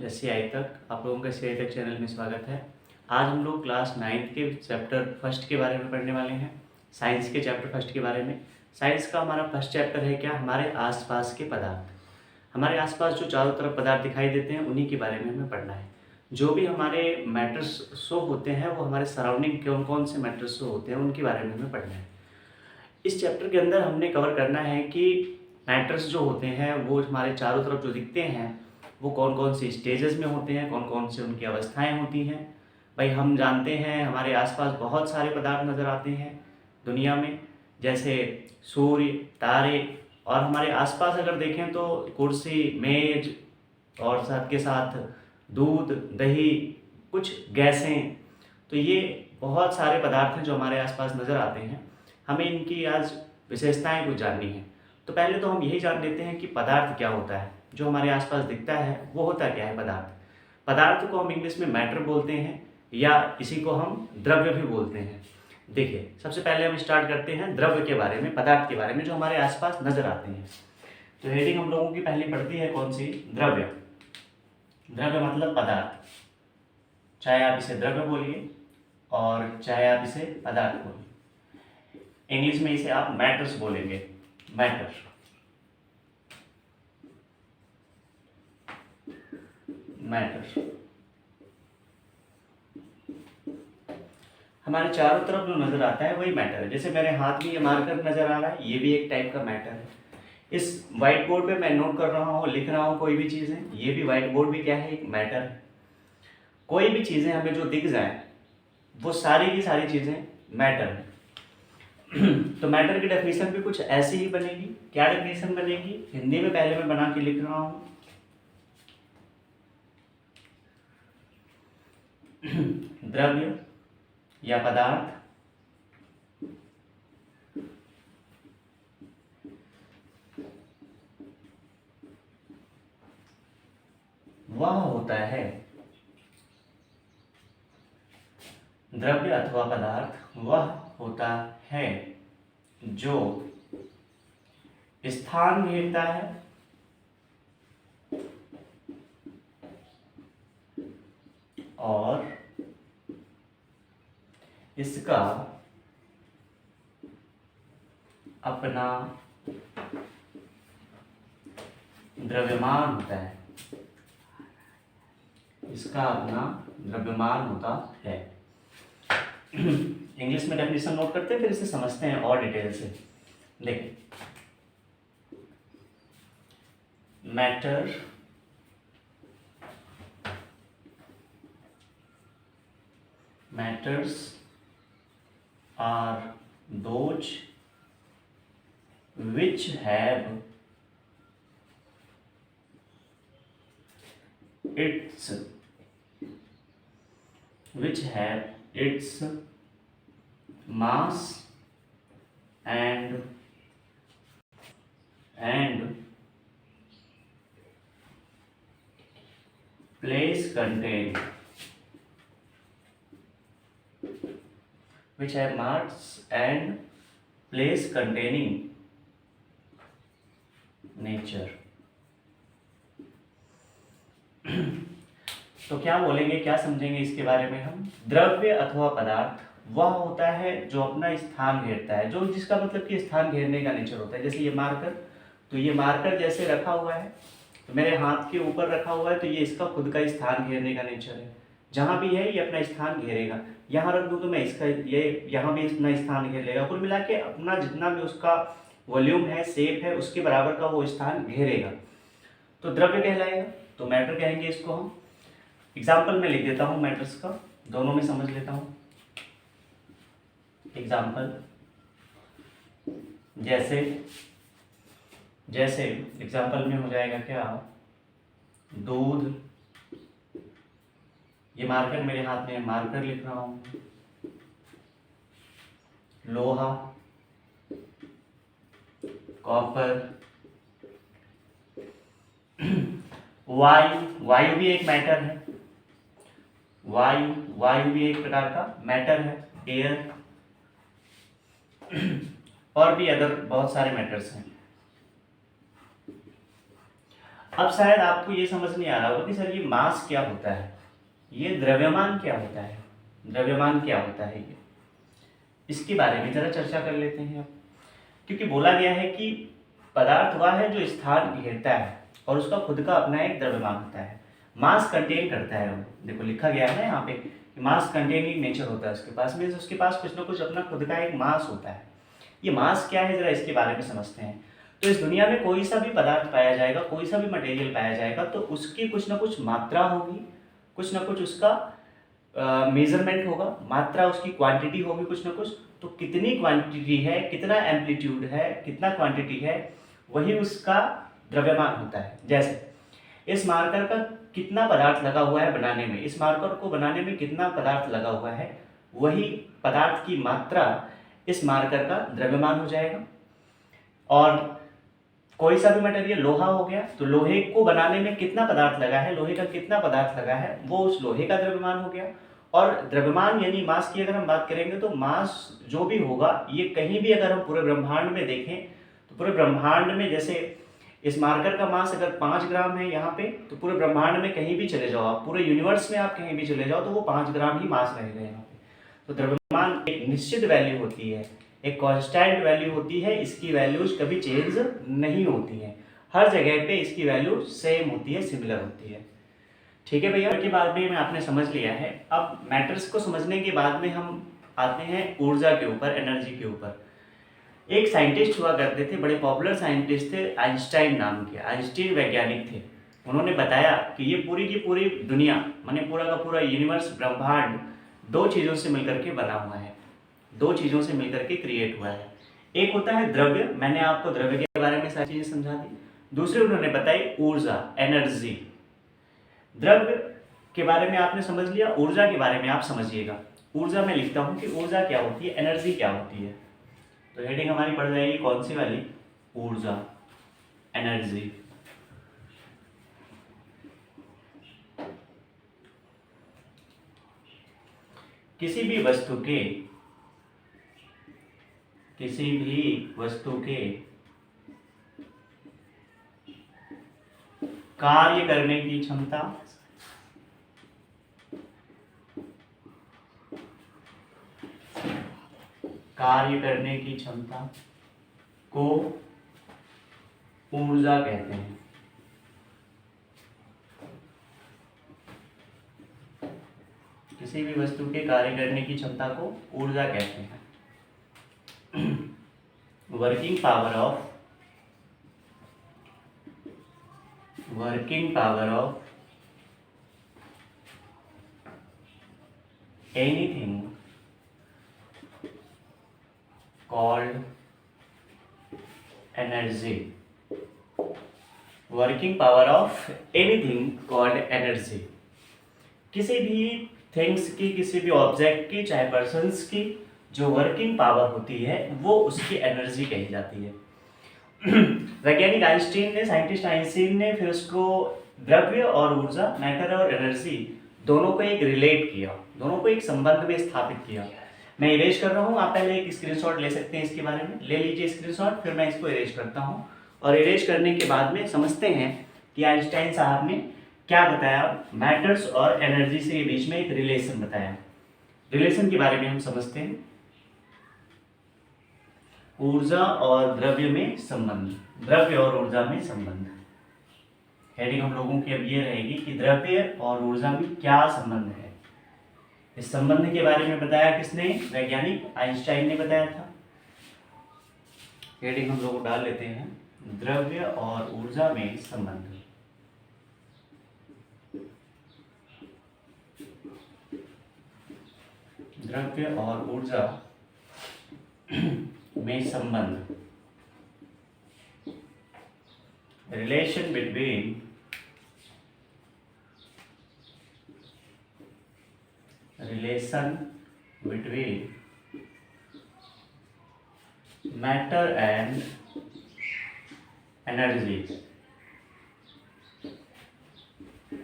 SCI तक आप लोगों का एससीआई तक चैनल में स्वागत है। आज हम लोग क्लास 9 के चैप्टर फर्स्ट के बारे में पढ़ने वाले हैं। साइंस के चैप्टर फर्स्ट के बारे में। साइंस का हमारा फर्स्ट चैप्टर है क्या, हमारे आसपास के पदार्थ। हमारे आसपास जो चारों तरफ पदार्थ दिखाई देते हैं उन्हीं के बारे में हमें पढ़ना है। जो भी हमारे मैटर्स शो होते हैं वो हमारे सराउंडिंग कौन कौन से मैटर्स शो होते हैं उनके बारे में हमें पढ़ना है। इस चैप्टर के अंदर हमने कवर करना है कि मैटर्स जो होते हैं वो हमारे चारों तरफ जो दिखते हैं वो कौन कौन से स्टेजेस में होते हैं, कौन कौन से उनकी अवस्थाएं होती हैं। भाई हम जानते हैं हमारे आसपास बहुत सारे पदार्थ नज़र आते हैं दुनिया में, जैसे सूर्य, तारे, और हमारे आसपास अगर देखें तो कुर्सी, मेज और साथ के साथ दूध, दही, कुछ गैसें। तो ये बहुत सारे पदार्थ हैं जो हमारे आसपास नज़र आते हैं। हमें इनकी आज विशेषताएं कुछ जाननी है। तो पहले तो हम यही जान लेते हैं कि पदार्थ क्या होता है। जो हमारे आसपास दिखता है वो होता क्या है पदार्थ। पदार्थ को हम इंग्लिश में मैटर बोलते हैं या इसी को हम द्रव्य भी बोलते हैं। देखिए, सबसे पहले हम स्टार्ट करते हैं द्रव्य के बारे में, पदार्थ के बारे में जो हमारे आसपास नजर आते हैं। तो हेडिंग हम लोगों की पहली पड़ती है कौन सी, द्रव्य। द्रव्य मतलब पदार्थ, चाहे आप इसे द्रव्य बोलिए और चाहे आप इसे पदार्थ बोलिए। इंग्लिश में इसे आप मैटर्स बोलेंगे, मैटर। मैटर हमारे चारों तरफ जो नजर आता है वही मैटर है। जैसे मेरे हाथ में ये मार्कर नजर आ रहा है, ये भी एक टाइप का मैटर है। इस व्हाइट बोर्ड पे मैं नोट कर रहा हूँ, लिख रहा हूँ कोई भी चीज़ है, ये भी व्हाइट बोर्ड भी क्या है, एक मैटर है। कोई भी चीज़ें हमें जो दिख जाए वो सारी की सारी चीज़ें मैटर है। तो मैटर की डेफिनेशन भी कुछ ऐसी ही बनेगी। क्या डेफिनेशन बनेगी, हिंदी में पहले मैं बना के लिख रहा हूँ। द्रव्य या पदार्थ वह होता है, द्रव्य अथवा पदार्थ वह होता है जो स्थान घेरता है और इसका अपना द्रव्यमान होता है, इसका अपना द्रव्यमान होता है। इंग्लिश में डेफिनेशन नोट करते हैं, फिर इसे समझते हैं और डिटेल से। देखिए, matter matters are those which have its mass and place contained, which have mass and place containing nature। तो क्या बोलेंगे, क्या समझेंगे इसके बारे में हम। द्रव्य अथवा पदार्थ वह होता है जो अपना स्थान घेरता है, जो जिसका मतलब कि स्थान घेरने का नेचर होता है। जैसे ये मार्कर, तो ये मार्कर जैसे रखा हुआ है, तो मेरे हाथ के ऊपर रखा हुआ है, तो ये इसका खुद का स्थान घेरने का नेचर है। जहाँ भी है ये अपना स्थान घेरेगा। यहाँ रख दूँ तो मैं इसका ये यहाँ भी अपना स्थान घेर लेगा। कुल मिला के अपना जितना भी उसका वॉल्यूम है, शेप है, उसके बराबर का वो स्थान घेरेगा, तो द्रव्य कहलाएगा। तो मैटर कहेंगे इसको हम। एग्जाम्पल में लिख देता हूँ मैटर्स का, दोनों में समझ लेता हूँ। एग्जाम्पल जैसे एग्जाम्पल में हो जाएगा क्या, दूध। ये मार्कर मेरे हाथ में, मार्कर लिख रहा हूँ। लोहा, कॉपर, वायु भी एक मैटर है। वायु भी एक प्रकार का मैटर है, एयर। और भी अदर बहुत सारे मैटर्स हैं। अब शायद आपको ये समझ नहीं आ रहा होगा कि सर ये मास क्या होता है, ये द्रव्यमान क्या होता है, द्रव्यमान क्या होता है, ये इसके बारे में जरा चर्चा कर लेते हैं अब। क्योंकि बोला गया है कि पदार्थ वह है जो स्थान घेरता है और उसका खुद का अपना एक द्रव्यमान होता है, मास कंटेन करता है वो। देखो लिखा गया है ना यहाँ पे कि मास कंटेनिंग नेचर होता है उसके पास, मीन्स उसके पास कुछ ना कुछ अपना खुद का एक मास होता है। ये मास क्या है, जरा इसके बारे में समझते हैं। तो इस दुनिया में कोई सा भी पदार्थ पाया जाएगा, कोई सा भी मटेरियल पाया जाएगा, तो उसकी कुछ ना कुछ मात्रा होगी, कुछ ना कुछ उसका मेजरमेंट होगा, मात्रा उसकी क्वांटिटी होगी कुछ ना कुछ। तो कितनी क्वांटिटी है, कितना एम्पलीट्यूड है, कितना क्वांटिटी है, वही उसका द्रव्यमान होता है। जैसे इस मार्कर का कितना पदार्थ लगा हुआ है बनाने में, इस मार्कर को बनाने में कितना पदार्थ लगा हुआ है, वही पदार्थ की मात्रा इस मार्कर का द्रव्यमान हो जाएगा। और कोई सा भी मटेरियल, लोहा हो गया, तो लोहे को बनाने में कितना पदार्थ लगा है, लोहे का कितना पदार्थ लगा है, वो उस लोहे का द्रव्यमान हो गया। और द्रव्यमान यानी मास की अगर हम बात करेंगे तो मास जो भी होगा, ये कहीं भी अगर हम पूरे ब्रह्मांड में देखें तो पूरे ब्रह्मांड में, जैसे इस मार्कर का मास अगर 5 ग्राम है यहाँ पे, तो पूरे ब्रह्मांड में कहीं भी चले जाओ आप, पूरे यूनिवर्स में आप कहीं भी चले जाओ, तो वो 5 ग्राम ही मास रहेगा यहाँ पे। तो द्रव्यमान एक निश्चित वैल्यू होती है, एक कांस्टेंट वैल्यू होती है, इसकी वैल्यूज कभी चेंज नहीं होती है, हर जगह पे इसकी वैल्यू सेम होती है, सिमिलर होती है। ठीक है भैया, के बाद में आपने समझ लिया है। अब मैटर्स को समझने के बाद में हम आते हैं ऊर्जा के ऊपर, एनर्जी के ऊपर। एक साइंटिस्ट हुआ करते थे, बड़े पॉपुलर साइंटिस्ट थे, आइंस्टाइन नाम के। आइंस्टाइन वैज्ञानिक थे। उन्होंने बताया कि ये पूरी की पूरी दुनिया, माने पूरा का पूरा यूनिवर्स, ब्रह्मांड, दो चीज़ों से मिलकर के बना हुआ है, दो चीज़ों से मिलकर के क्रिएट हुआ है। एक होता है द्रव्य, मैंने आपको द्रव्य के बारे में सारी चीज़ें समझा दी। दूसरी उन्होंने बताई ऊर्जा, एनर्जी। द्रव्य के बारे में आपने समझ लिया, ऊर्जा के बारे में आप समझिएगा। ऊर्जा में लिखता हूँ कि ऊर्जा क्या होती है, एनर्जी क्या होती है। तो हेडिंग हमारी पड़ जाएगी कौन सी वाली, ऊर्जा, एनर्जी। किसी भी वस्तु के कार्य करने की क्षमता, कार्य करने की क्षमता को ऊर्जा कहते हैं। किसी भी वस्तु के कार्य करने की क्षमता को ऊर्जा कहते हैं। Working power of anything called energy, working power of anything called energy. किसी भी थिंग्स की, किसी भी ऑब्जेक्ट की, चाहे पर्सन्स की, जो वर्किंग पावर होती है वो उसकी एनर्जी कही जाती है। वैज्ञानिक आइंस्टीन ने, साइंटिस्ट आइंस्टीन ने फिर उसको द्रव्य और ऊर्जा, मैटर और एनर्जी, दोनों को एक रिलेट किया, दोनों को एक संबंध में स्थापित किया। मैं इरेज कर रहा हूँ, आप पहले एक स्क्रीनशॉट ले सकते हैं इसके बारे में, ले लीजिए स्क्रीनशॉट, फिर मैं इसको इरेज करता हूँ। और इरेज करने के बाद में समझते हैं कि आइंस्टाइन साहब ने क्या बताया, मैटर्स और एनर्जी से के बीच में एक रिलेशन बताया। रिलेशन के बारे में हम समझते हैं, ऊर्जा और द्रव्य में संबंध, द्रव्य और ऊर्जा में संबंध। हेडिंग हम लोगों की अब ये रहेगी कि द्रव्य और ऊर्जा में क्या संबंध है। इस संबंध के बारे में बताया किसने, वैज्ञानिक आइंस्टाइन ने बताया था। हेडिंग हम लोग डाल लेते हैं, द्रव्य और ऊर्जा में संबंध। द्रव्य और ऊर्जा में संबंध, relation between matter and energy.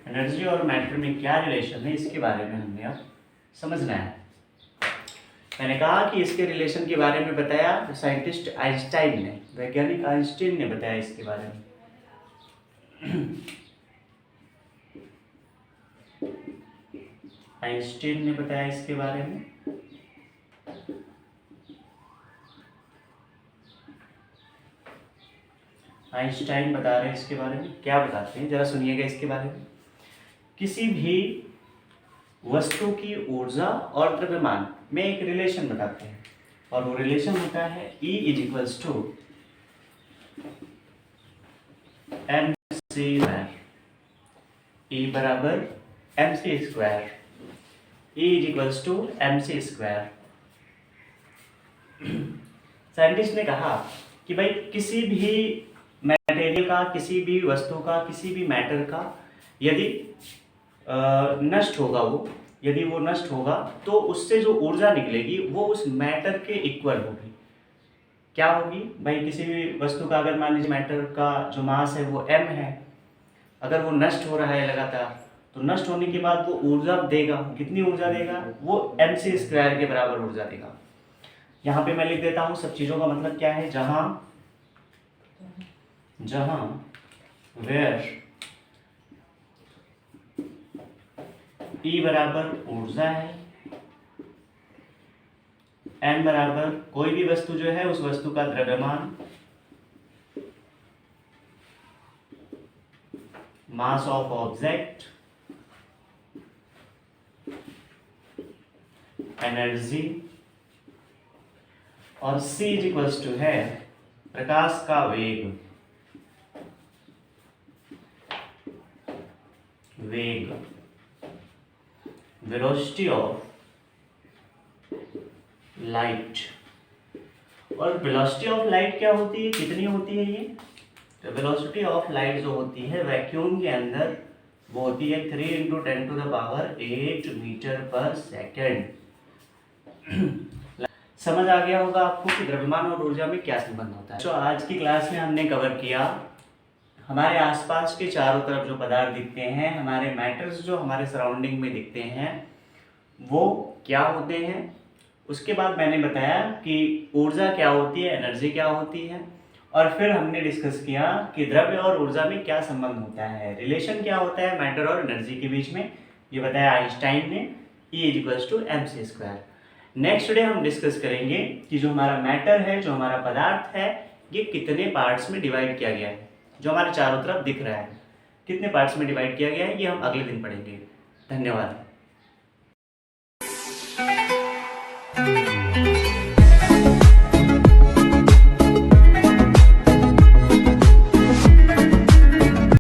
Energy और मैटर में क्या रिलेशन है, इसके बारे में हमने अब समझना है। मैंने कहा कि इसके रिलेशन के बारे में बताया साइंटिस्ट आइंस्टाइन ने, वैज्ञानिक आइंस्टाइन ने बताया इसके बारे में। आइंस्टीन ने बताया इसके बारे में। आइंस्टाइन बता रहे हैं इसके बारे में। क्या बताते हैं जरा सुनिएगा इसके बारे में। किसी भी वस्तु की ऊर्जा और द्रव्यमान में एक रिलेशन बताते हैं, और वो रिलेशन होता है E is equals to MC square. E बराबर MC square. E is equals to MC square. Scientist ने कहा कि भाई किसी भी मटेरियल का, किसी भी वस्तु का, किसी भी मैटर का यदि नष्ट होगा, वो यदि वो नष्ट होगा तो उससे जो ऊर्जा निकलेगी वो उस मैटर के इक्वल होगी। क्या होगी भाई? किसी भी वस्तु का अगर मान लीजिए मैटर का जो मास है वो m है, अगर वो नष्ट हो रहा है लगातार, तो नष्ट होने के बाद वो ऊर्जा देगा। कितनी ऊर्जा देगा? वो MC स्क्वायर के बराबर ऊर्जा देगा। यहाँ पे मैं लिख देता हूँ सब चीज़ों का मतलब क्या है। जहाँ वेयर E बराबर ऊर्जा है, M बराबर कोई भी वस्तु जो है उस वस्तु का द्रव्यमान, मास ऑफ ऑब्जेक्ट, एनर्जी, और C इज इक्वल्स टू है प्रकाश का वेग। Velocity of light. और वेलोसिटी ऑफ लाइट क्या होती है? कितनी होती है ये? तो वेलोसिटी ऑफ लाइट जो होती है वैक्यूम के अंदर वो होती है 3 × 10⁸ मीटर पर सेकेंड। समझ आ गया होगा आपको कि द्रव्यमान और ऊर्जा में क्या संबंध होता है। तो आज की क्लास में हमने कवर किया हमारे आसपास के चारों तरफ जो पदार्थ दिखते हैं, हमारे मैटर्स जो हमारे सराउंडिंग में दिखते हैं, वो क्या होते हैं। उसके बाद मैंने बताया कि ऊर्जा क्या होती है, एनर्जी क्या होती है, और फिर हमने डिस्कस किया कि द्रव्य और ऊर्जा में क्या संबंध होता है, रिलेशन क्या होता है मैटर और एनर्जी के बीच में। ये बताया आइंस्टाइन ने, E is equals to MC square. Next day हम डिस्कस करेंगे कि जो हमारा मैटर है, जो हमारा पदार्थ है, ये कितने पार्ट्स में डिवाइड किया गया है। जो हमारे चारों तरफ दिख रहा है कितने पार्ट्स में डिवाइड किया गया है, ये हम अगले दिन पढ़ेंगे। धन्यवाद।